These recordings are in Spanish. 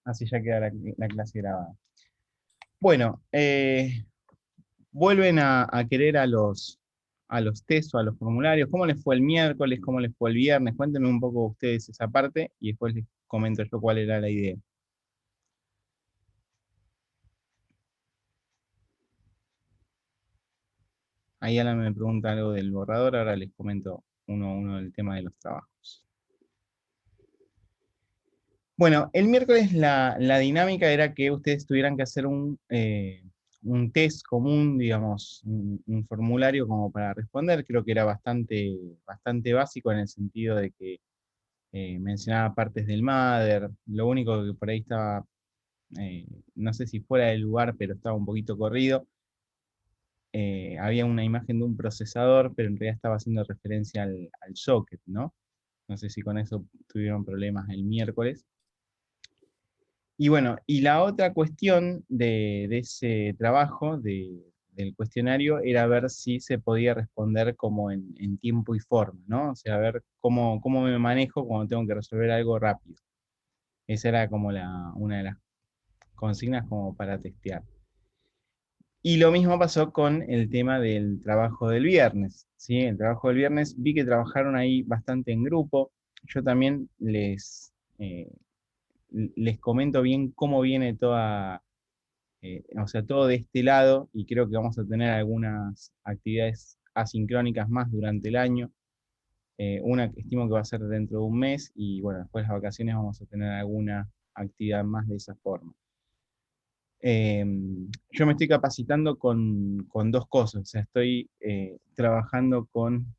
así ya queda la clase grabada. Bueno, vuelven a querer a los test o a los formularios. ¿Cómo les fue el miércoles? ¿Cómo les fue el viernes? Cuéntenme un poco ustedes esa parte y después les comento yo cuál era la idea. Ahí Alan me pregunta algo del borrador, ahora les comento uno a uno del tema de los trabajos. Bueno, el miércoles la dinámica era que ustedes tuvieran que hacer un test común, digamos, un formulario como para responder. Creo que era bastante básico en el sentido de que mencionaba partes del Mother. Lo único que por ahí estaba, no sé si fuera del lugar, pero estaba un poquito corrido. Había una imagen de un procesador, pero en realidad estaba haciendo referencia al socket, ¿no? No sé si con eso tuvieron problemas el miércoles. Y bueno, y la otra cuestión de ese trabajo, del cuestionario, era ver si se podía responder como en tiempo y forma, ¿no? O sea, ver cómo me manejo cuando tengo que resolver algo rápido. Esa era como una de las consignas como para testear. Y lo mismo pasó con el tema del trabajo del viernes, ¿sí? El trabajo del viernes, vi que trabajaron ahí bastante en grupo. Yo también les comento bien cómo viene o sea, todo de este lado, y creo que vamos a tener algunas actividades asincrónicas más durante el año. Una que estimo que va a ser dentro de un mes, y bueno, después de las vacaciones vamos a tener alguna actividad más de esa forma. Eh, yo me estoy capacitando con dos cosas, o sea, estoy trabajando con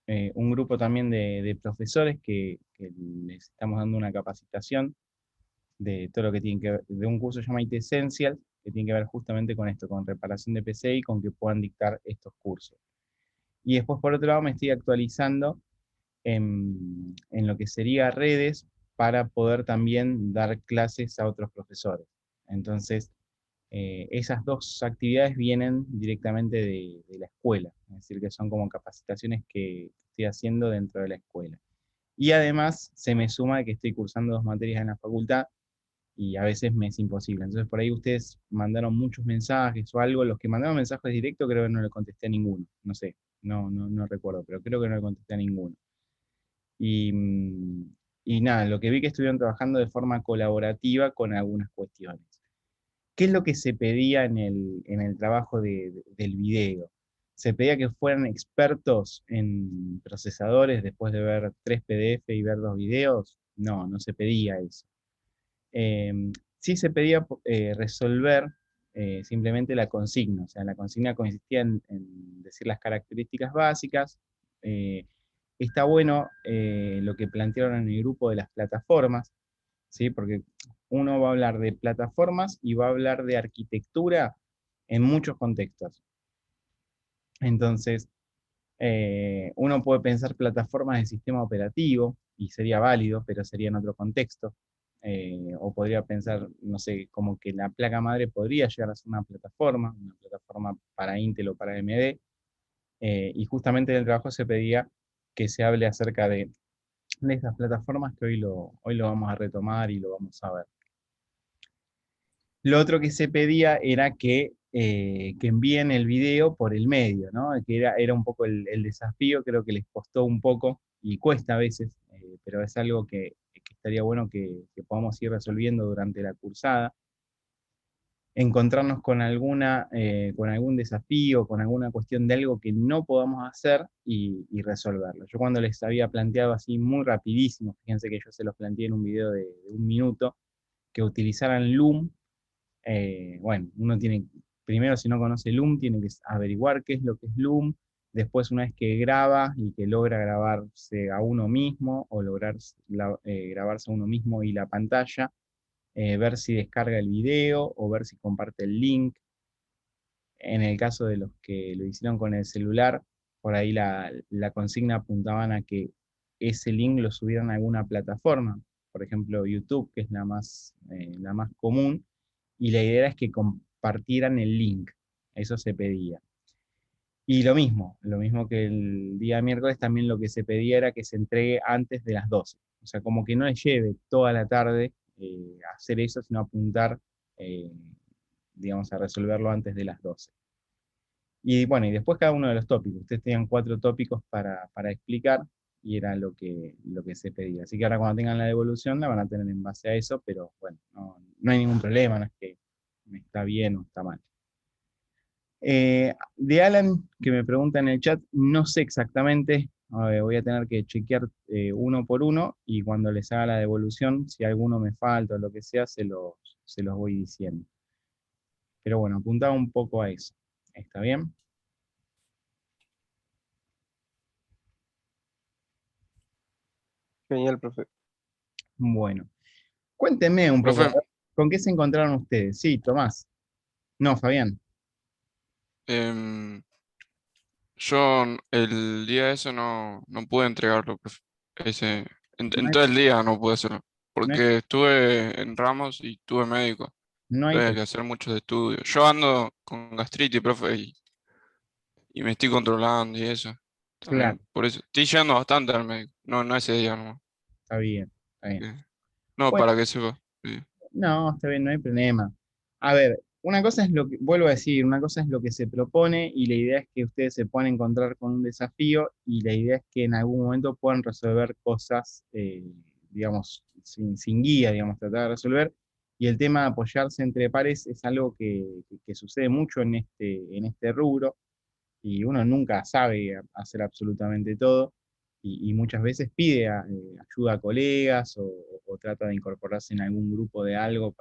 un grupo también de profesores que les estamos dando una capacitación de todo lo que tiene que ver, de un curso que se llama IT Essentials, que tiene que ver justamente con esto, con reparación de PC y con que puedan dictar estos cursos. Y después, por otro lado, me estoy actualizando en lo que sería redes para poder también dar clases a otros profesores. Entonces, esas dos actividades vienen directamente de la escuela, es decir, que son como capacitaciones que estoy haciendo dentro de la escuela. Y además se me suma que estoy cursando dos materias en la facultad y a veces me es imposible. Entonces por ahí ustedes mandaron muchos mensajes o algo. Los que mandaron mensajes directos creo que no le contesté a ninguno. No sé, no recuerdo, pero creo que no le contesté a ninguno. Y, y nada, lo que vi que estuvieron trabajando de forma colaborativa con algunas cuestiones. ¿Qué es lo que se pedía en el trabajo del video? Se pedía que fueran expertos en procesadores después de ver 3 PDF y ver 2 videos. No se pedía eso. Eh, sí se pedía resolver simplemente la consigna. O sea, la consigna consistía en decir las características básicas. Eh, Está bueno lo que plantearon en el grupo de las plataformas, ¿sí? Porque uno va a hablar de plataformas y va a hablar de arquitectura en muchos contextos. Entonces, uno puede pensar plataformas de sistema operativo y sería válido, pero sería en otro contexto. O podría pensar, no sé, como que la placa madre podría llegar a ser una plataforma para Intel o para AMD. Y justamente en el trabajo se pedía que se hable acerca de estas plataformas que hoy lo vamos a retomar y lo vamos a ver. Lo otro que se pedía era que envíen el video por el medio, ¿no? Que era un poco el desafío, creo que les costó un poco y cuesta a veces, pero es algo que estaría bueno que podamos ir resolviendo durante la cursada. Encontrarnos con algún desafío, con alguna cuestión de algo que no podamos hacer y resolverlo. Yo cuando les había planteado así muy rapidísimo, fíjense que yo se los planteé en un video de 1 minuto, que utilizaran Loom. Bueno, uno tiene, primero si no conoce Loom, tiene que averiguar qué es lo que es Loom, después una vez que graba y que logra grabarse a uno mismo o lograr grabarse a uno mismo y la pantalla, ver si descarga el video o ver si comparte el link. En el caso de los que lo hicieron con el celular, por ahí la consigna apuntaban a que ese link lo subieran a alguna plataforma, por ejemplo YouTube, que es la más común, y la idea es que compartieran el link, eso se pedía. Y lo mismo que el día miércoles, también lo que se pedía era que se entregue antes de las 12. O sea, como que no le lleve toda la tarde hacer eso, sino apuntar, eh, digamos, a resolverlo antes de las 12. Y bueno, y después cada uno de los tópicos. Ustedes tenían 4 tópicos para explicar y era lo que se pedía. Así que ahora cuando tengan la devolución la van a tener en base a eso, pero bueno, no hay ningún problema, no es que está bien o está mal. De Alan, que me pregunta en el chat, no sé exactamente, voy a tener que chequear uno por uno y cuando les haga la devolución, si alguno me falta o lo que sea, se los voy diciendo. Pero bueno, apuntaba un poco a eso. ¿Está bien? Genial, profe. Bueno, cuéntenme un poco, Profe, ¿con qué se encontraron ustedes? Sí, Tomás. No, Fabián. em, yo el día ese no pude entregarlo, profe. Ese, No en hay, todo el día no pude hacerlo, no hay- porque estuve en Ramos y tuve médico. no hay Tuve pro- que hacer muchos estudios. Yo ando con gastritis, profe, y me estoy controlando y eso. Claro, También, por eso. Estoy yendo bastante al médico. No ese día nomás. está bien, está bien. Eh, No, Bueno, para que sepa. Sí. no, está bien, no hay problema. A ver, una cosa es lo que, vuelvo a decir, una cosa es lo que se propone y la idea es que ustedes se puedan encontrar con un desafío y la idea es que en algún momento puedan resolver cosas, digamos, sin guía, digamos, tratar de resolver. Y el tema de apoyarse entre pares es algo que sucede mucho en este rubro y uno nunca sabe hacer absolutamente todo y muchas veces pide ayuda a colegas o trata de incorporarse en algún grupo de algo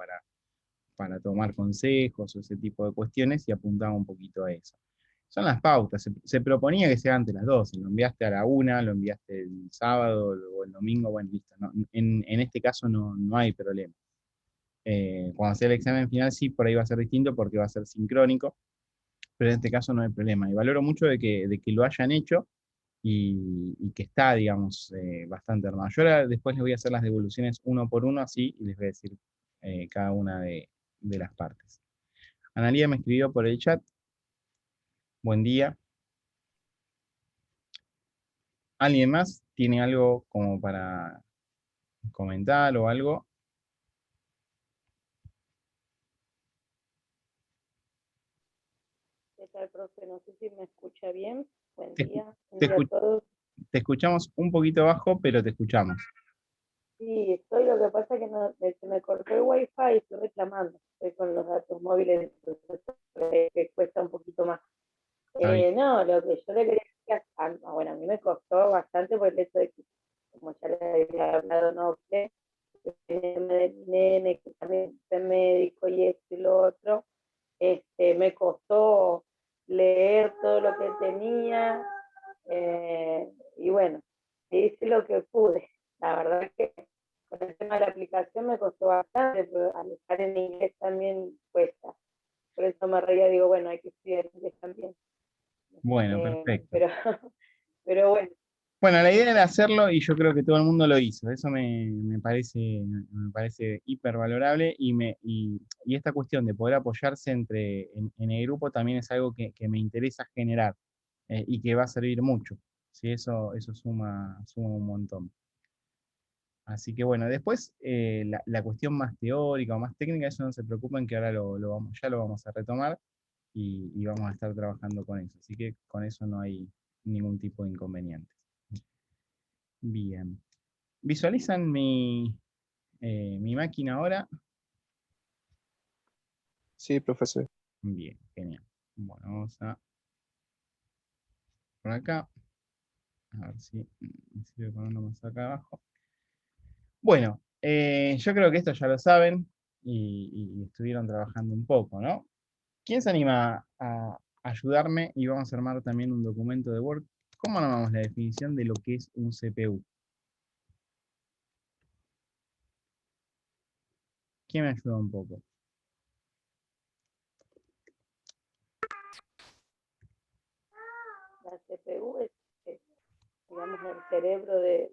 para tomar consejos o ese tipo de cuestiones y apuntaba un poquito a eso. Son las pautas, se proponía que sea antes de las 12, lo enviaste a la 1, lo enviaste el sábado o el domingo, bueno, listo. En este caso no hay problema. Cuando sea el examen final sí, por ahí va a ser distinto porque va a ser sincrónico, pero en este caso no hay problema. Y valoro mucho de que lo hayan hecho y que está, digamos, bastante armado. Yo ahora después les voy a hacer las devoluciones uno por uno, así, y les voy a decir cada una de las partes. Analía me escribió por el chat. Buen día. ¿Alguien más tiene algo como para comentar o algo? ¿Qué tal, profe? No sé si me escucha bien. Buen Te, escu- día. Buen te día a escu- todos. te escuchamos un poquito bajo, pero te escuchamos. Sí, estoy, lo que pasa es que se me cortó el wifi y estoy reclamando. Estoy con los datos móviles, entonces que cuesta un poquito más. Está bien. No, lo que yo le quería decir, bueno, a mí me costó bastante por el hecho de que, como ya le había hablado, no sé, el tema de mi nene, que también es médico y esto y lo otro, me costó leer todo lo que tenía, y bueno, hice lo que pude. La verdad es que con el tema de la aplicación me costó bastante, pero al estar en inglés también cuesta. Por eso me reía, digo, bueno, hay que estudiar inglés también. Bueno, perfecto. Pero, pero bueno, Bueno, la idea era hacerlo y yo creo que todo el mundo lo hizo. Eso me parece hipervalorable y esta cuestión de poder apoyarse en el grupo también es algo que me interesa generar y que va a servir mucho. ¿Sí? Eso suma un montón. Así que bueno, después la cuestión más teórica o más técnica, eso no se preocupen que ahora ya lo vamos a retomar y vamos a estar trabajando con eso. Así que con eso no hay ningún tipo de inconveniente. Bien. ¿Visualizan mi máquina ahora? Sí, profesor. Bien, genial. Bueno, vamos a por acá. A ver si me sirve ponerlo más acá abajo. Bueno, yo creo que esto ya lo saben y estuvieron trabajando un poco, ¿no? ¿Quién se anima a ayudarme? Y vamos a armar también un documento de Word. ¿Cómo armamos la definición de lo que es un CPU? ¿Quién me ayuda un poco? la CPU es, digamos, el cerebro de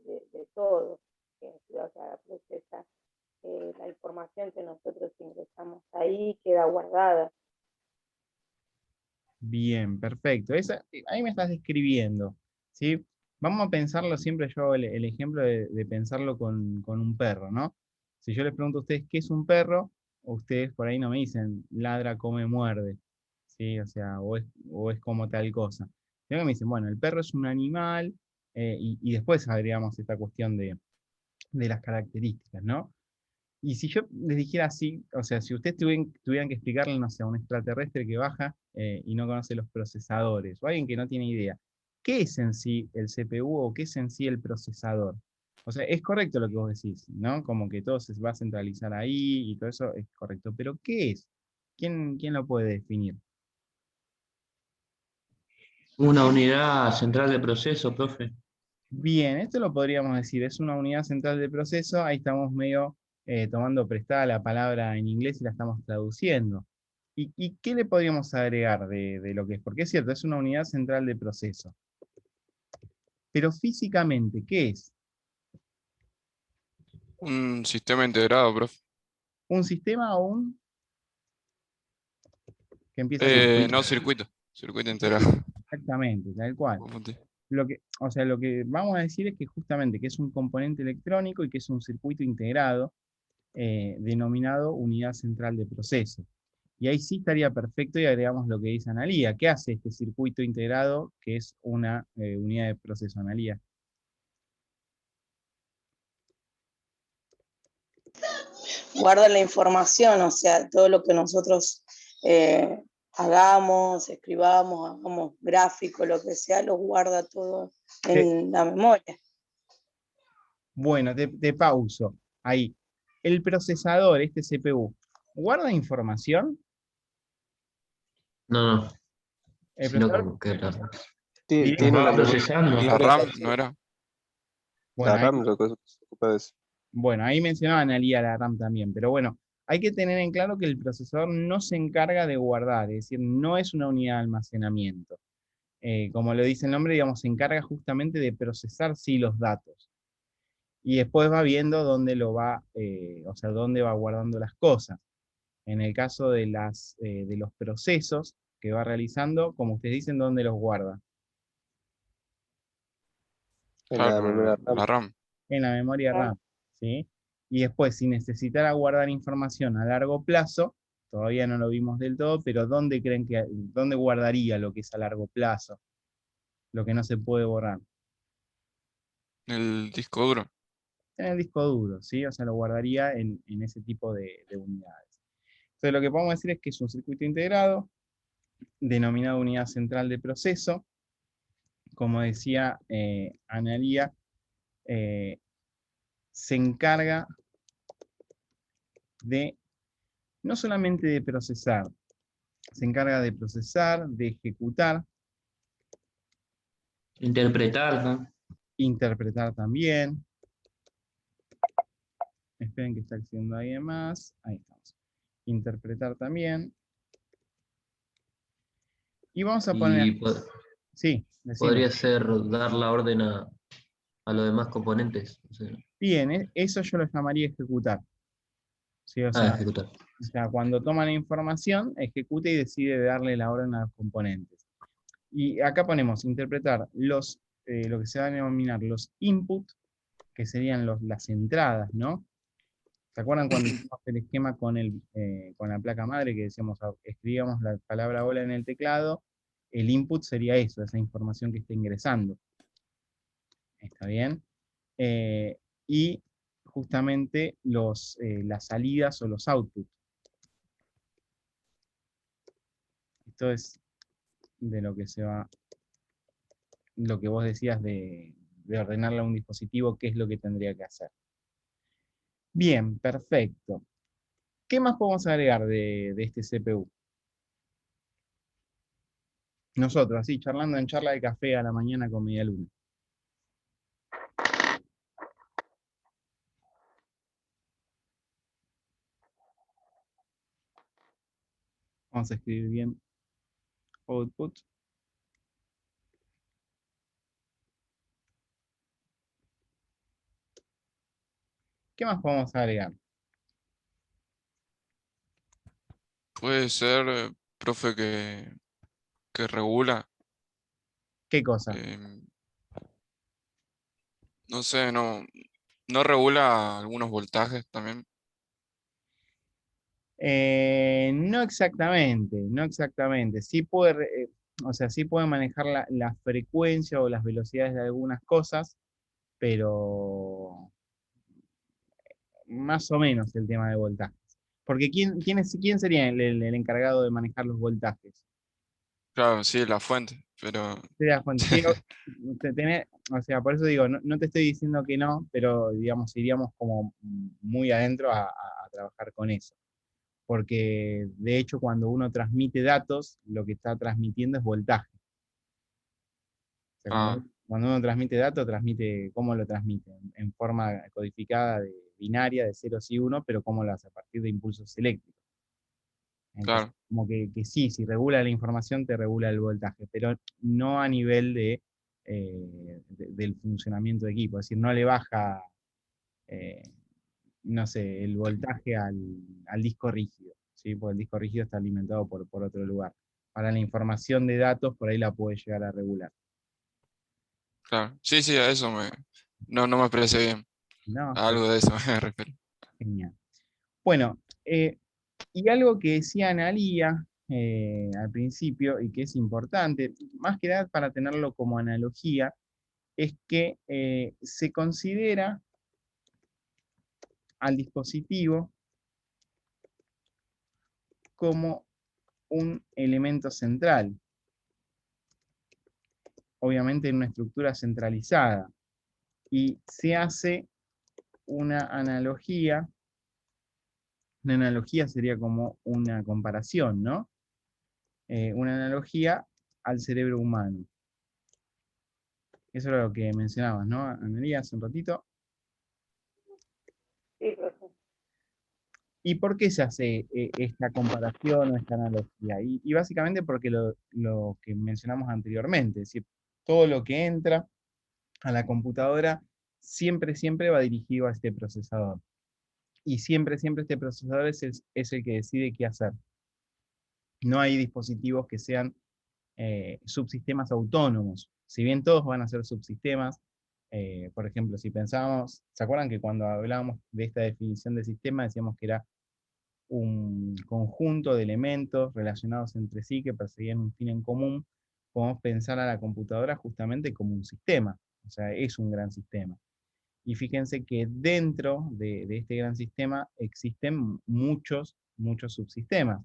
todo, que o sea, procesa la información que nosotros ingresamos ahí, queda guardada. Bien, perfecto. Ahí me estás describiendo, ¿sí? Vamos a pensarlo siempre, yo hago el ejemplo de pensarlo con un perro, ¿no? Si yo les pregunto a ustedes qué es un perro, ustedes por ahí no me dicen ladra, come, muerde, ¿sí? O sea, o es como tal cosa. Sino que me dicen, bueno, el perro es un animal, y después agregamos esta cuestión de las características, ¿no? Y si yo les dijera así, o sea, si ustedes tuvieran que explicarle, no sé, a un extraterrestre que baja y no conoce los procesadores, o alguien que no tiene idea, ¿qué es en sí el CPU o qué es en sí el procesador? O sea, es correcto lo que vos decís, ¿no? Como que todo se va a centralizar ahí y todo eso es correcto, pero ¿qué es? ¿Quién lo puede definir? Una unidad central de proceso, profe. Bien, esto lo podríamos decir, es una unidad central de proceso, ahí estamos medio tomando prestada la palabra en inglés y la estamos traduciendo. ¿Y qué le podríamos agregar de lo que es? Porque es cierto, es una unidad central de proceso. Pero físicamente, ¿qué es? Un sistema integrado, profe. ¿Un sistema o un que empieza con No circuito. Circuito integrado. exactamente, tal cual? Confundí. O sea, lo que vamos a decir es que justamente que es un componente electrónico y que es un circuito integrado denominado unidad central de proceso. Y ahí sí estaría perfecto y agregamos lo que dice Analía. ¿Qué hace este circuito integrado que es una unidad de proceso, Analía? Guarda la información, o sea, todo lo que nosotros hagamos, escribamos, hagamos gráfico, lo que sea, lo guarda todo en la memoria. Bueno, te pauso. Ahí. El procesador, este CPU, ¿guarda información? No, no, El sino procesador, como que directo. nos Tiene va una procesando. La memoria RAM, parcial. ¿no era? Bueno, La RAM lo que se ocupa de eso. bueno, ahí mencionaba Analía la RAM también, pero bueno, hay que tener en claro que el procesador no se encarga de guardar, es decir, no es una unidad de almacenamiento. Como lo dice el nombre, digamos, se encarga justamente de procesar sí los datos. Y después va viendo dónde lo va, o sea, dónde va guardando las cosas. En el caso de de los procesos que va realizando, como ustedes dicen, ¿dónde los guarda? En la memoria Claro, RAM. la RAM. En la memoria RAM, ¿sí? Y después, si necesitara guardar información a largo plazo, todavía no lo vimos del todo, pero ¿dónde creen dónde guardaría lo que es a largo plazo? Lo que no se puede borrar. El disco duro. En el disco duro, ¿sí? O sea, lo guardaría en ese tipo de unidades. Entonces, lo que podemos decir es que es un circuito integrado, denominado unidad central de proceso. Como decía Analía, se encarga de no solamente de procesar, se encarga de procesar, de ejecutar, Interpretar, ¿no? interpretar también. Esperen que está haciendo alguien más. Ahí estamos. Interpretar también. Y vamos a poner. Y Sí, decime. podría ser dar la orden a los demás componentes. O sea, Bien, eso yo lo llamaría ejecutar. ¿Sí? ejecutar. O sea, cuando toma la información, ejecuta y decide darle la orden a los componentes. Y acá ponemos interpretar lo que se va a denominar los input, que serían las entradas, ¿no? ¿Se acuerdan cuando hicimos el esquema con la placa madre que decíamos, escribíamos la palabra hola en el teclado? El input sería eso, esa información que está ingresando. ¿Está bien? Y justamente las salidas o los outputs. Esto es de lo que se va, lo que vos decías de ordenarle a un dispositivo, qué es lo que tendría que hacer. Bien, perfecto. ¿Qué más podemos agregar de este CPU? Nosotros, así, charlando en charla de café a la mañana con media luna. Vamos a escribir bien output. ¿Qué más podemos agregar? Puede ser, profe, que regula. ¿Qué cosa? No sé, no regula algunos voltajes también. No exactamente, no exactamente. Sí puede, o sea, sí puede manejar la frecuencia o las velocidades de algunas cosas, pero más o menos el tema de voltajes. Porque ¿quién sería el encargado de manejar los voltajes? Claro, sí, la fuente, pero ¿Te das cuenta? Sí, o sea, por eso digo, no te estoy diciendo que no, pero digamos, iríamos como muy adentro a trabajar con eso. Porque de hecho cuando uno transmite datos, lo que está transmitiendo es voltaje. O sea, ah, cuando uno transmite datos, transmite, ¿cómo lo transmite? En forma codificada de binaria, de ceros y uno, pero ¿cómo lo hace? A partir de impulsos eléctricos. Entonces, claro, como que sí, si regula la información, te regula el voltaje, pero no a nivel del funcionamiento de equipo. Es decir, no le baja, eh, no sé, el voltaje al disco rígido, ¿sí? Porque el disco rígido está alimentado por otro lugar. Para la información de datos, por ahí la puede llegar a regular. claro. Sí, sí, a eso no me parece bien. No, A algo de eso me refiero. genial. Bueno, y algo que decía Analía al principio y que es importante, más que nada para tenerlo como analogía, es que se considera al dispositivo como un elemento central, obviamente en una estructura centralizada, y se hace una analogía sería como una comparación, ¿no? Una analogía al cerebro humano. Eso era lo que mencionabas, ¿no, Analía, hace un ratito? Sí, profe. ¿Y por qué se hace esta comparación o esta analogía? Y básicamente porque lo que mencionamos anteriormente, es decir, todo lo que entra a la computadora siempre va dirigido a este procesador. Y siempre este procesador es el que decide qué hacer. No hay dispositivos que sean subsistemas autónomos. Si bien todos van a ser subsistemas, por ejemplo, si pensábamos, ¿se acuerdan que cuando hablábamos de esta definición de sistema decíamos que era un conjunto de elementos relacionados entre sí que perseguían un fin en común? Podemos pensar a la computadora justamente como un sistema, o sea, es un gran sistema. Y fíjense que dentro de este gran sistema existen muchos subsistemas.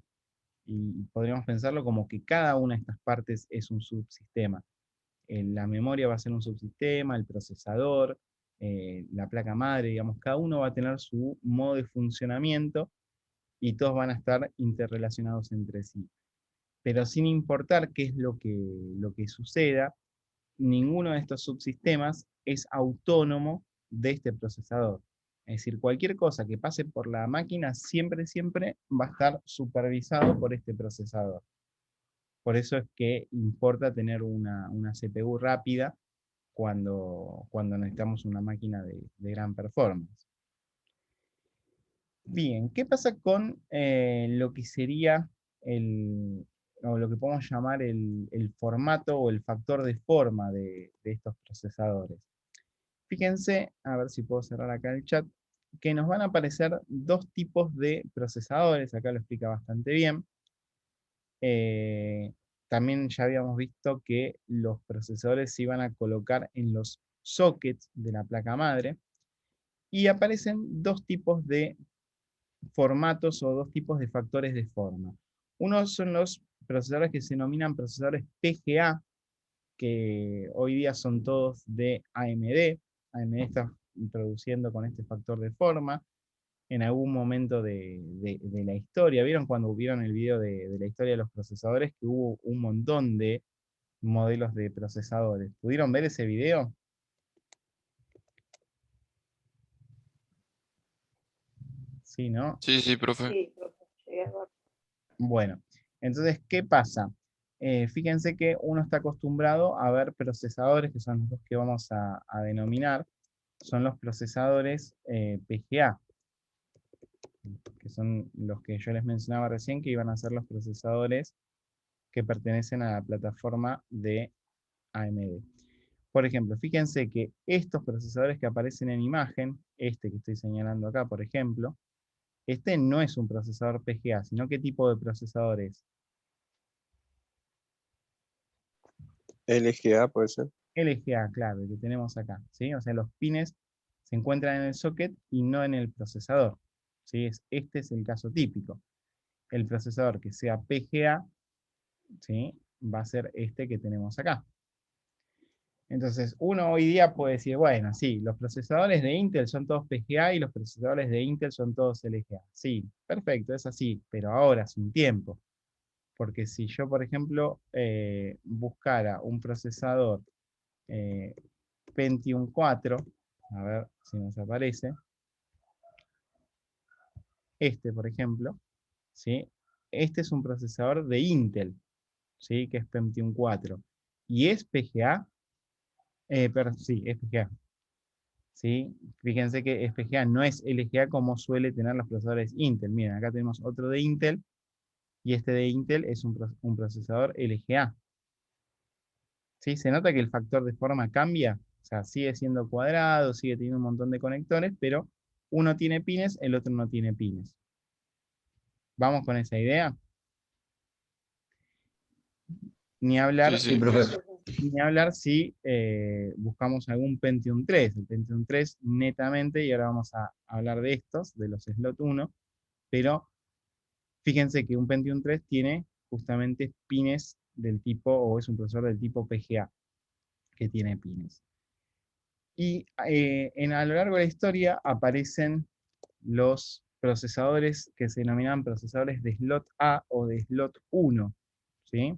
Y podríamos pensarlo como que cada una de estas partes es un subsistema. La memoria va a ser un subsistema, el procesador, la placa madre, digamos, cada uno va a tener su modo de funcionamiento y todos van a estar interrelacionados entre sí. Pero sin importar qué es lo que suceda, ninguno de estos subsistemas es autónomo de este procesador. Es decir, cualquier cosa que pase por la máquina siempre va a estar supervisado por este procesador. Por eso es que importa tener una CPU rápida cuando necesitamos una máquina de gran performance. Bien, ¿qué pasa con lo que sería o lo que podemos llamar el formato o el factor de forma de estos procesadores? Fíjense, a ver si puedo cerrar acá el chat, que nos van a aparecer dos tipos de procesadores, acá lo explica bastante bien. Eh, También ya habíamos visto que los procesadores se iban a colocar en los sockets de la placa madre y aparecen dos tipos de formatos o dos tipos de factores de forma. Uno son los procesadores que se denominan procesadores PGA, que hoy día son todos de AMD. AMD está introduciendo con este factor de forma en algún momento de la historia. ¿Vieron cuando vieron el video de la historia de los procesadores que hubo un montón de modelos de procesadores? ¿Pudieron ver ese video? Sí, ¿no? Sí, sí, profe. Sí, profe. Llegué a ver. Bueno, entonces, ¿qué pasa? Fíjense que uno está acostumbrado a ver procesadores, que son los que vamos a denominar, son los procesadores PGA, que son los que yo les mencionaba recién, que iban a ser los procesadores que pertenecen a la plataforma de AMD. Por ejemplo, fíjense que estos procesadores que aparecen en imagen, este que estoy señalando acá, por ejemplo, Este no es un procesador PGA, sino qué tipo de procesador es. LGA puede ser. LGA, claro, el que tenemos acá, ¿sí? O sea, los pines se encuentran en el socket y no en el procesador, ¿sí? Este es el caso típico. El procesador que sea PGA, ¿sí? Va a ser este que tenemos acá. Entonces, uno hoy día puede decir, bueno, sí, los procesadores de Intel son todos PGA y los procesadores de Intel son todos LGA. Sí, perfecto, es así, pero ahora, hace un tiempo. Porque si yo, por ejemplo, buscara un procesador Pentium 4, a ver si nos aparece, este, por ejemplo, ¿sí? Este es un procesador de Intel, ¿sí? Que es Pentium 4. ¿Y es PGA? Sí, es PGA. ¿Sí? Fíjense que es PGA, no es LGA como suele tener los procesadores Intel. Miren, acá tenemos otro de Intel, y este de Intel es un procesador LGA. ¿Sí? Se nota que el factor de forma cambia, o sea, sigue siendo cuadrado, sigue teniendo un montón de conectores, pero uno tiene pines, el otro no tiene pines. ¿Vamos con esa idea? Ni Sí, hablar, Sí, sí. profe. ni hablar si buscamos algún Pentium 3. El Pentium 3 netamente, y ahora vamos a hablar de estos, de los Slot 1, pero fíjense que un Pentium 3 tiene justamente pines del tipo, o es un procesador del tipo PGA, que tiene pines. Y a lo largo de la historia aparecen los procesadores que se denominaban procesadores de slot A o de slot 1. ¿Sí?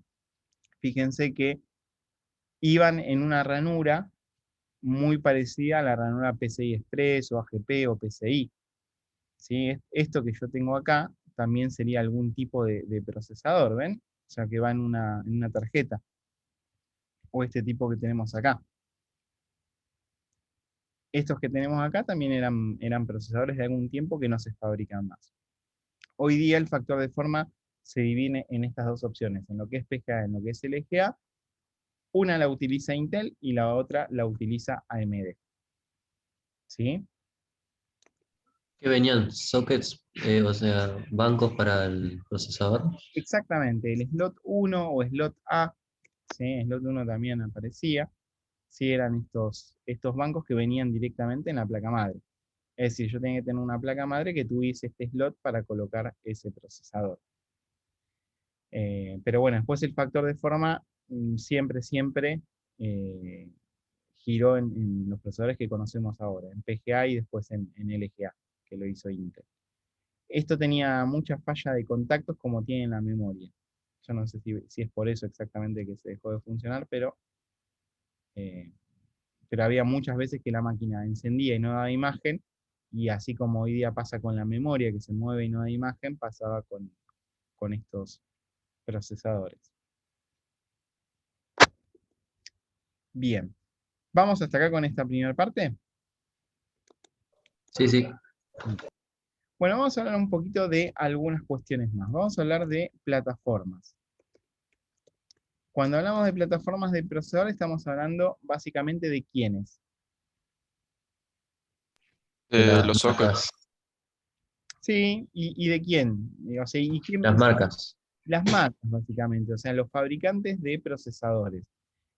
Fíjense que iban en una ranura muy parecida a la ranura PCI Express o AGP o PCI. ¿Sí? Esto que yo tengo acá también sería algún tipo de procesador, ¿ven? O sea, que va en una tarjeta. O este tipo que tenemos acá. Estos que tenemos acá también eran procesadores de algún tiempo que no se fabrican más. Hoy día el factor de forma se divide en estas dos opciones, en lo que es PGA, en lo que es LGA. Una la utiliza Intel y la otra la utiliza AMD. ¿Sí? Que venían sockets, o sea, bancos para el procesador. Exactamente, el slot 1 o slot A, ¿sí? Slot 1 también aparecía, sí, eran estos bancos que venían directamente en la placa madre. Es decir, yo tenía que tener una placa madre que tuviese este slot para colocar ese procesador. Pero bueno, después el factor de forma siempre eh, giró en los procesadores que conocemos ahora, en PGA y después en LGA, que lo hizo Intel. Esto tenía mucha falla de contactos como tiene en la memoria. Yo no sé si es por eso exactamente que se dejó de funcionar, eh, pero había muchas veces que la máquina encendía y no daba imagen, y así como hoy día pasa con la memoria que se mueve y no da imagen, pasaba con estos procesadores. Bien, ¿vamos hasta acá con esta primera parte? Sí, sí. Bueno, vamos a hablar un poquito de algunas cuestiones más. Vamos a hablar de plataformas. Cuando hablamos de plataformas de procesador, estamos hablando básicamente de quiénes. De De las los sockets. marcas. Sí, y de quién. O sea, ¿y quién? Las marcas. Las marcas, básicamente. O sea, los fabricantes de procesadores.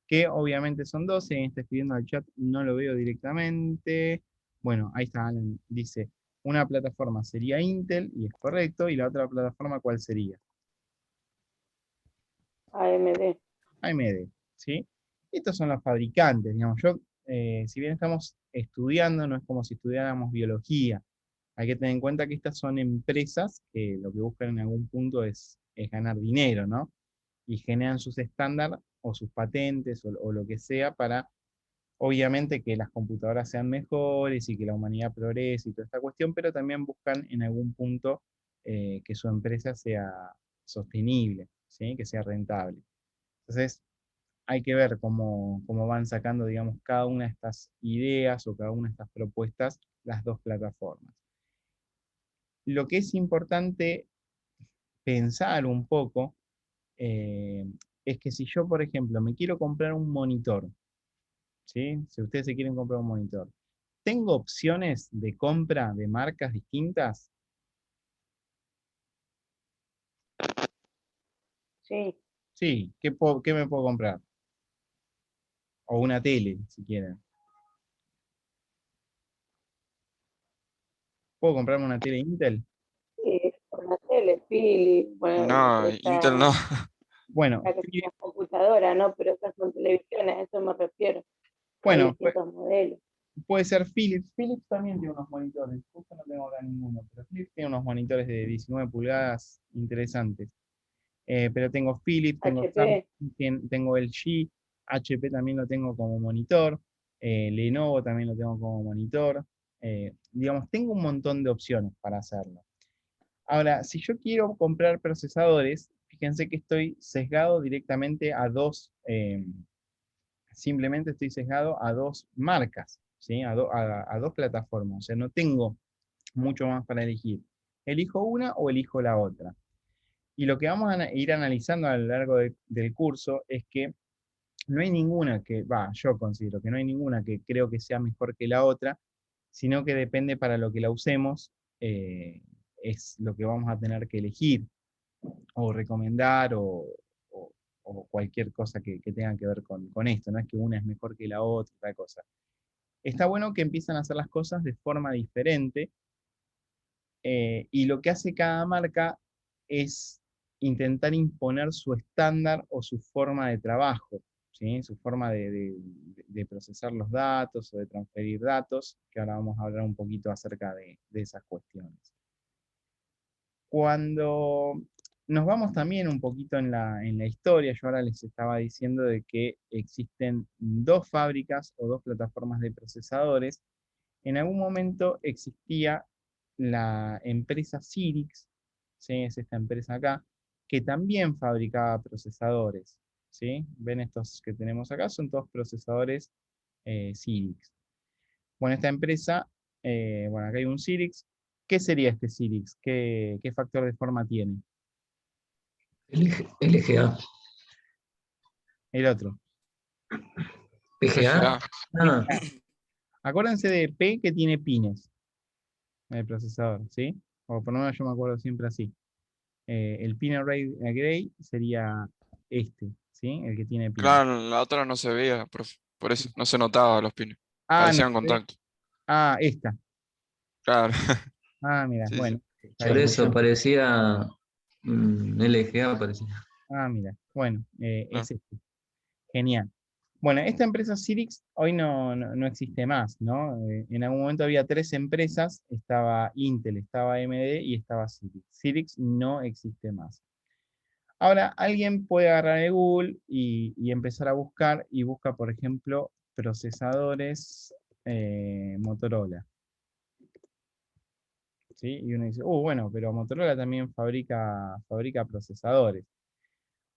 Que obviamente son 12. Está escribiendo al chat, no lo veo directamente. Bueno, ahí está Alan. Dice, una plataforma sería Intel, y es correcto. ¿Y la otra plataforma cuál sería? AMD. AMD, ¿sí? Estos son los fabricantes, digamos. Si bien estamos estudiando, no es como si estudiáramos biología. Hay que tener en cuenta que estas son empresas que lo que buscan en algún punto es ganar dinero, ¿no? Y generan sus estándares o sus patentes o lo que sea para, obviamente, que las computadoras sean mejores y que la humanidad progrese y toda esta cuestión, pero también buscan en algún punto que su empresa sea sostenible, ¿sí? Que sea rentable. Entonces, hay que ver cómo van sacando, digamos, cada una de estas ideas o cada una de estas propuestas, las dos plataformas. Lo que es importante pensar un poco es que si yo, por ejemplo, me quiero comprar un monitor, ¿sí? Si ustedes se quieren comprar un monitor, ¿tengo opciones de compra de marcas distintas? Sí, Sí, ¿qué me puedo comprar? O una tele, si quieren. ¿Puedo comprarme una tele Intel? sí, por la tele, Philips, bueno, la No, Intel no. empresa, Bueno, la que son las computadoras, ¿no? Pero esas son televisiones, a eso me refiero. Hay bueno, distintos modelos. puede ser Philips. Philips también tiene unos monitores. Justo no tengo acá ninguno, pero Philips tiene unos monitores de 19 pulgadas interesantes. Pero tengo Philips, tengo Samsung, HP, tengo LG, HP también lo tengo como monitor, Lenovo también lo tengo como monitor. Digamos, tengo un montón de opciones para hacerlo. Ahora, si yo quiero comprar procesadores, fíjense que estoy sesgado directamente a simplemente estoy sesgado a dos marcas, ¿sí? A dos plataformas. O sea, no tengo mucho más para elegir. Elijo una o elijo la otra. Y lo que vamos a ir analizando a lo largo del curso es que no hay ninguna yo considero que no hay ninguna que creo que sea mejor que la otra, sino que depende para lo que la usemos, es lo que vamos a tener que elegir o recomendar o- o cualquier cosa que tenga que ver con esto. No es que una es mejor que la otra, otra cosa. Está bueno que empiezan a hacer las cosas de forma diferente, y lo que hace cada marca es intentar imponer su estándar o su forma de trabajo, ¿sí? Su forma de procesar los datos o de transferir datos, que ahora vamos a hablar un poquito acerca de esas cuestiones. Cuando nos vamos también un poquito en la historia, yo ahora les estaba diciendo de que existen dos fábricas o dos plataformas de procesadores. En algún momento existía la empresa Cyrix, ¿sí? Es esta empresa acá, que también fabricaba procesadores, ¿sí? Ven estos que tenemos acá, son todos procesadores Cyrix. Bueno, esta empresa, bueno, acá hay un Cyrix. ¿Qué sería este Cyrix? ¿Qué factor de forma tiene? LGA. El otro. PGA. FGA. Ah, Acuérdense de P que tiene pines, el procesador, ¿sí? O por lo menos yo me acuerdo siempre así. El pin array gray sería este, ¿sí? El que tiene pines. Claro, la otra no se veía, por eso no se notaba los pines. Ah, no, Parecían contactos. esta. Claro, Ah, mira, sí, bueno, sí. está por bien. eso parecía LGA, parecía. Ah, mira, bueno, No. es este. Genial. Bueno, esta empresa Cyrix hoy no existe más, ¿no? En algún momento había tres empresas, estaba Intel, estaba AMD y estaba Cyrix. Cyrix no existe más. Ahora, alguien puede agarrar el Google y empezar a buscar, y busca, por ejemplo, procesadores Motorola, ¿sí? Y uno dice, bueno, pero Motorola también fabrica procesadores.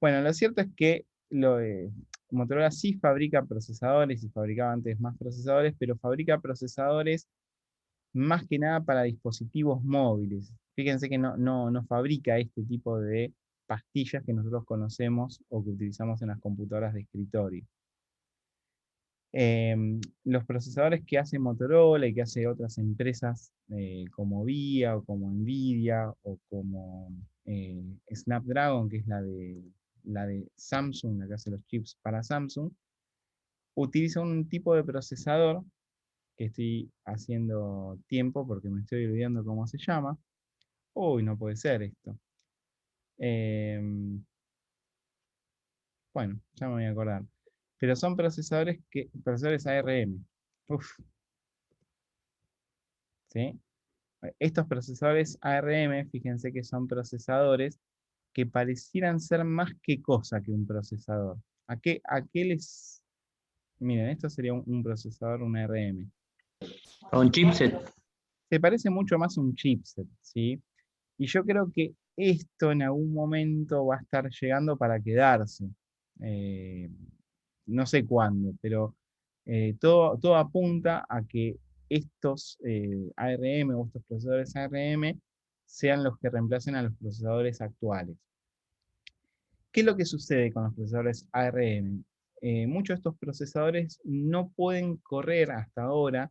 Bueno, lo cierto es que Motorola sí fabrica procesadores y fabricaba antes más procesadores, pero fabrica procesadores más que nada para dispositivos móviles. Fíjense que no fabrica este tipo de pastillas que nosotros conocemos o que utilizamos en las computadoras de escritorio. Los procesadores que hace Motorola y que hace otras empresas como VIA o como Nvidia o como Snapdragon, que es la de Samsung, la que hace los chips para Samsung, utiliza un tipo de procesador que estoy haciendo tiempo porque me estoy olvidando cómo se llama. Uy, no puede ser esto. Em, bueno, ya me voy a acordar. Pero son procesadores ARM. Uf, ¿sí? Estos procesadores ARM, fíjense que son procesadores que parecieran ser más que cosa que un procesador. ¿A qué les...? Miren, esto sería un procesador, un ARM. A un chipset. Se parece mucho más a un chipset, ¿sí? Y yo creo que esto en algún momento va a estar llegando para quedarse. Eh, no sé cuándo, pero todo apunta a que estos ARM o estos procesadores ARM sean los que reemplacen a los procesadores actuales. ¿Qué es lo que sucede con los procesadores ARM? Muchos de estos procesadores no pueden correr hasta ahora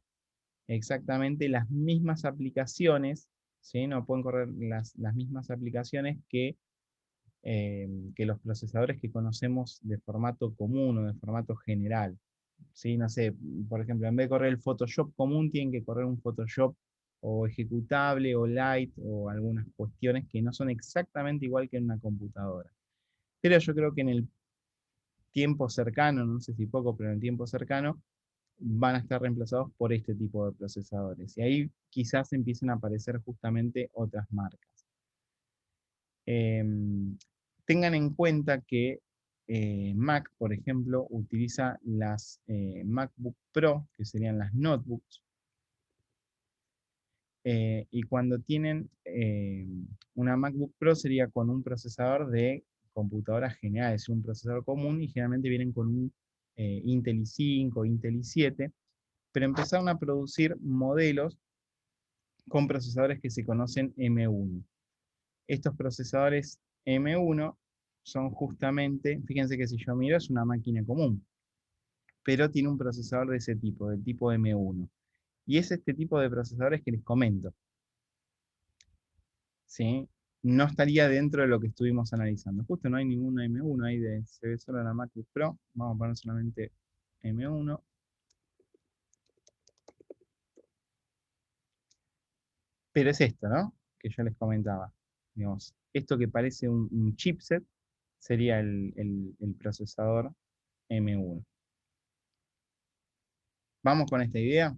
exactamente las mismas aplicaciones, ¿sí? No pueden correr las mismas aplicaciones que que los procesadores que conocemos de formato común o de formato general. ¿Sí? No sé, por ejemplo, en vez de correr el Photoshop común, tienen que correr un Photoshop o ejecutable o light o algunas cuestiones que no son exactamente igual que en una computadora. Pero yo creo que en el tiempo cercano, no sé si poco, pero en el tiempo cercano, van a estar reemplazados por este tipo de procesadores. Y ahí quizás empiecen a aparecer justamente otras marcas. Tengan en cuenta que Mac, por ejemplo, utiliza las MacBook Pro, que serían las notebooks, y cuando tienen una MacBook Pro sería con un procesador de computadora general, es un procesador común, y generalmente vienen con un Intel i5, Intel i7, pero empezaron a producir modelos con procesadores que se conocen M1. Estos procesadores M1 son justamente, fíjense que si yo miro es una máquina común, pero tiene un procesador de ese tipo, del tipo M1. Y es este tipo de procesadores que les comento. ¿Sí? No estaría dentro de lo que estuvimos analizando. Justo no hay ningún M1 ahí, se ve solo la MacBook Pro. Vamos a poner solamente M1. Pero es esto, ¿no? Que yo les comentaba. Digamos, esto que parece un chipset sería el procesador M1. ¿Vamos con esta idea?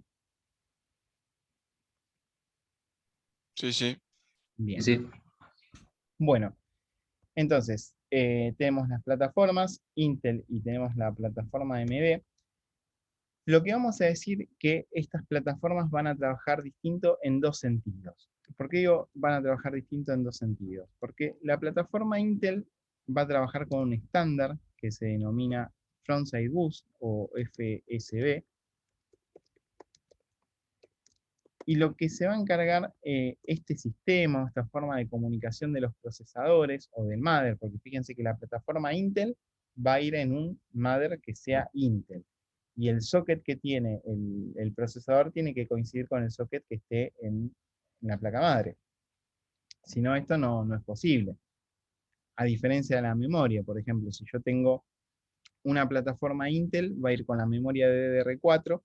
Sí, sí. Bien. Sí, Bueno, entonces, tenemos las plataformas Intel y tenemos la plataforma AMD. Lo que vamos a decir que estas plataformas van a trabajar distinto en dos sentidos. ¿Por qué digo van a trabajar distinto en dos sentidos? Porque la plataforma Intel va a trabajar con un estándar que se denomina Frontside Bus o FSB. Y lo que se va a encargar este sistema, esta forma de comunicación de los procesadores o del mother, porque fíjense que la plataforma Intel va a ir en un mother que sea Intel. Y el socket que tiene el procesador tiene que coincidir con el socket que esté en la placa madre. Si no, esto no es posible. A diferencia de la memoria, por ejemplo, si yo tengo una plataforma Intel, va a ir con la memoria DDR4,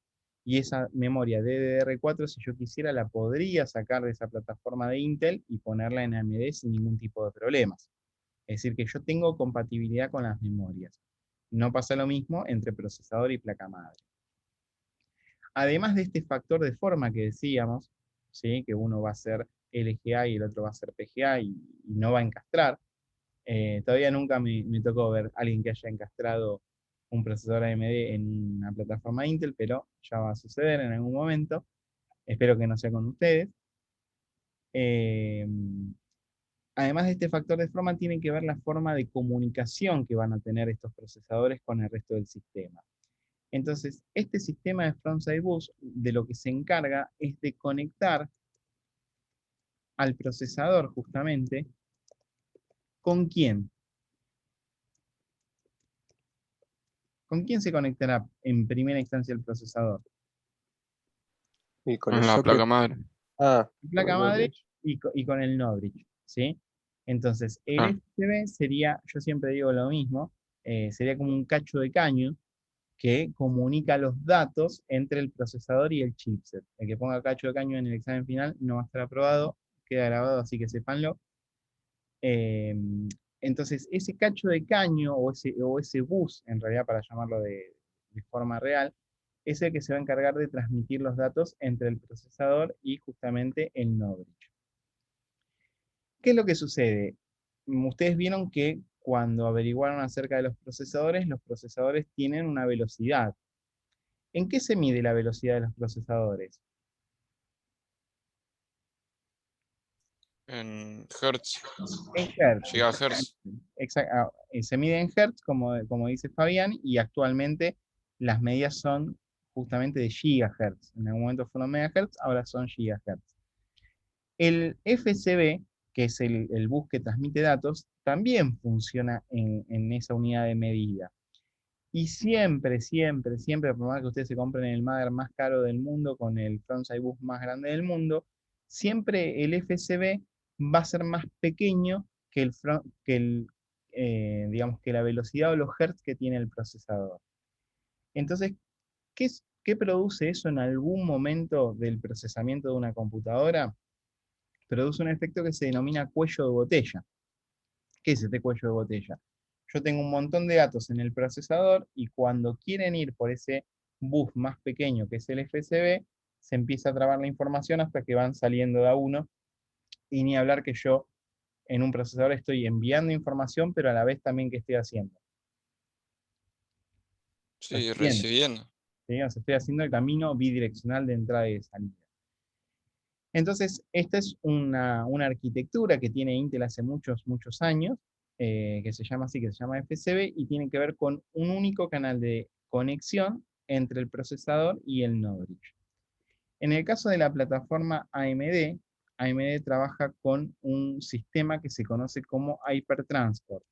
y esa memoria DDR4, si yo quisiera, la podría sacar de esa plataforma de Intel y ponerla en AMD sin ningún tipo de problemas. Es decir, que yo tengo compatibilidad con las memorias. No pasa lo mismo entre procesador y placa madre. Además de este factor de forma que decíamos, ¿sí? Que uno va a ser LGA y el otro va a ser PGA y no va a encastrar, todavía nunca me tocó ver a alguien que haya encastrado un procesador AMD en una plataforma Intel, pero ya va a suceder en algún momento. Espero que no sea con ustedes. Eh, Además de este factor de forma, tiene que ver la forma de comunicación que van a tener estos procesadores con el resto del sistema. Entonces, este sistema de Frontside Bus de lo que se encarga es de conectar al procesador justamente. ¿Con quién? ¿Con quién se conectará en primera instancia el procesador? Y con Con el la socket. placa madre. Ah, Placa con el madre Notebridge. y con el Notebridge, ¿sí? Entonces, el Claro. FSB sería, yo siempre digo lo mismo, sería como un cacho de caño que comunica los datos entre el procesador y el chipset. El que ponga cacho de caño en el examen final no va a estar aprobado, queda grabado, así que sépanlo. Eh, entonces, ese cacho de caño o ese bus, en realidad para llamarlo de forma real, es el que se va a encargar de transmitir los datos entre el procesador y justamente el Notebridge. ¿Qué es lo que sucede? Ustedes vieron que cuando averiguaron acerca de los procesadores tienen una velocidad. ¿En qué se mide la velocidad de los procesadores? En Hertz. En Hertz. Gigahertz. Se mide en Hertz, como dice Fabián, y actualmente las medidas son justamente de gigahertz. En algún momento fueron megahertz, ahora son gigahertz. El FSB, que es el bus que transmite datos, también funciona en esa unidad de medida. Y siempre, siempre, siempre, por más que ustedes se compren el mother más caro del mundo, con el frontside bus más grande del mundo, siempre el FSB va a ser más pequeño que digamos que la velocidad o los hertz que tiene el procesador. Entonces, ¿qué produce eso en algún momento del procesamiento de una computadora? Produce un efecto que se denomina cuello de botella. ¿Qué es este cuello de botella? Yo tengo un montón de datos en el procesador y cuando quieren ir por ese bus más pequeño que es el FSB, se empieza a trabar la información hasta que van saliendo de a uno, y ni hablar que yo en un procesador estoy enviando información, pero a la vez también que estoy haciendo. Sí, Recibiendo, recibiendo. ¿sí? O sea, estoy haciendo el camino bidireccional de entrada y de salida. Entonces, esta es una arquitectura que tiene Intel hace muchos, muchos años, que se llama así, que se llama FSB, y tiene que ver con un único canal de conexión entre el procesador y el node bridge. En el caso de la plataforma AMD, AMD trabaja con un sistema que se conoce como Hypertransport.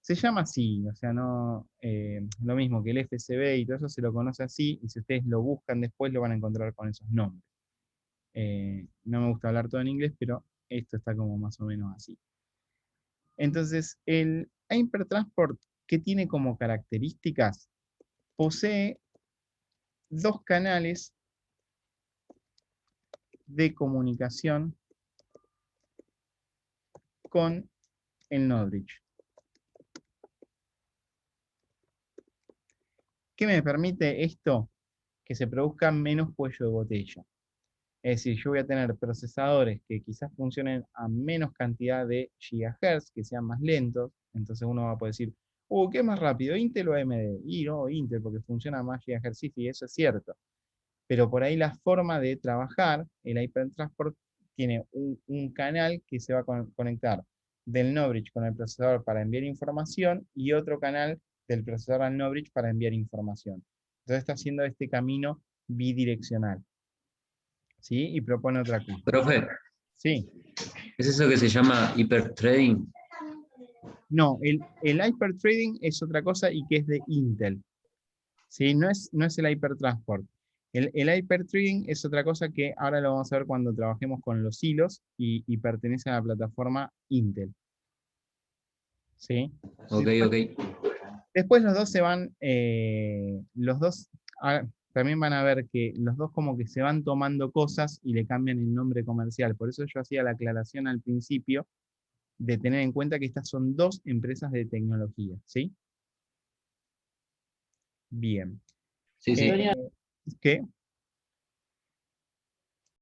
Se llama así, o sea, no lo mismo que el FSB y todo eso se lo conoce así, y si ustedes lo buscan después lo van a encontrar con esos nombres. No me gusta hablar todo en inglés, pero esto está como más o menos así. Entonces, el Hypertransport, ¿qué tiene como características? Posee dos canales de comunicación con el node bridge. ¿Qué me permite esto? Que se produzca menos cuello de botella. Es decir, yo voy a tener procesadores que quizás funcionen a menos cantidad de gigahertz, que sean más lentos. Entonces uno va a poder decir, ¿qué es más rápido, Intel o AMD? Y no, Intel, porque funciona más gigahertz, sí, eso es cierto. Pero por ahí la forma de trabajar, el Hypertransport tiene un canal que se va a conectar del node bridge con el procesador para enviar información y otro canal del procesador al node bridge para enviar información. Entonces está haciendo este camino bidireccional. ¿Sí? Y propone otra cosa. Profe, Sí. ¿es eso que se llama hipertrading? No, el hypertrading es otra cosa y que es de Intel. ¿Sí? No es el hypertransport. El hypertrading es otra cosa que ahora lo vamos a ver cuando trabajemos con los hilos y pertenece a la plataforma Intel. ¿Sí? Ok, ok. Después los dos se van, también van a ver que los dos como que se van tomando cosas y le cambian el nombre comercial. Por eso yo hacía la aclaración al principio de tener en cuenta que estas son dos empresas de tecnología, ¿sí? Bien. Sí, sí. ¿Qué?